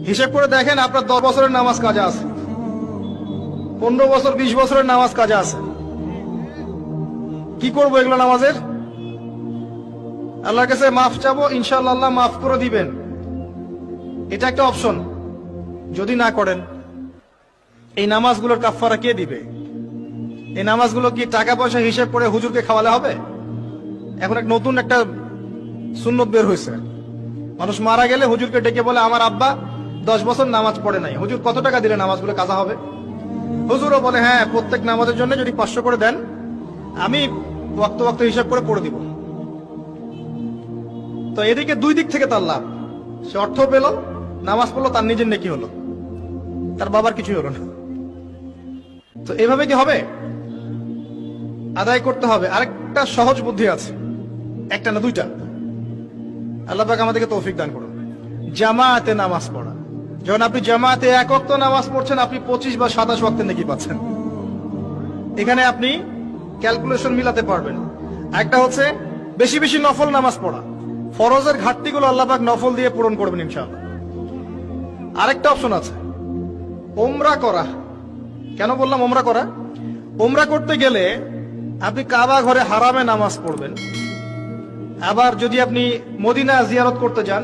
হিসেব করে দেখেন আপনার 10 বছরের নামাজ কাজা আছে, 15 বছর 20 বছরের নামাজ কাজা আছে। কি করবো এগুলো নামাজের? আল্লাহর কাছে মাফ চাবো, ইনশাআল্লাহ আল্লাহ মাফ করে দিবেন, এটা একটা অপশন। যদি না করেন, এই নামাজগুলোর কাফফারা কে দিবে? এই নামাজগুলো কি টাকা পয়সা হিসেব করে হুজুরকে খাওয়ালে হবে? এখন এক নতুন একটা সুন্নত বের হয়েছে, মানুষ মারা গেলে হুজুরকে ডেকে বলে আমার আব্বা 10 বছর নামাজ পড়ে নাই, হুজুর কত টাকা দিলে নামাজগুলো কাজা হবে? হুজুরও বলে হ্যাঁ, প্রত্যেক নামাজের জন্য যদি 500 করে দেন আমি ওয়াক্ত ওয়াক্ত হিসাব করে পড়ে দিব। তো এদিকে দুই দিক থেকে তার লাভ, সে অর্থ পেল, নামাজ পড়লো, তার নিজের নেকি হলো, তার বাবার কিছুই হলো না। তো এভাবে কি হবে? আদায় করতে হবে। আরেকটা সহজ বুদ্ধি আছে, একটা না দুইটা। আল্লাহ পাক আমাদেরকে তৌফিক দান করুন। জামাতে নামাজ পড়া। যখন আপনি জামাতে এক ওয়াক্ত নামাজ পড়ছেন, আপনি 25 বা 27 ওয়াক্তের নেকি পাচ্ছেন। এখানে আপনি ক্যালকুলেশন মিলাতে পারবেন। একটা হচ্ছে বেশি বেশি নফল নামাজ পড়া, ফরজের ঘাটতিগুলো আল্লাহ পাক নফল দিয়ে পূরণ করবেন ইনশাআল্লাহ। আরেকটা অপশন আছে, ওমরা করা। কেন বললাম ওমরা করা? ওমরা করতে গেলে আপনি কাবা ঘরে হারামে নামাজ পড়বেন, আবার যদি আপনি মদিনা জিয়ারত করতে যান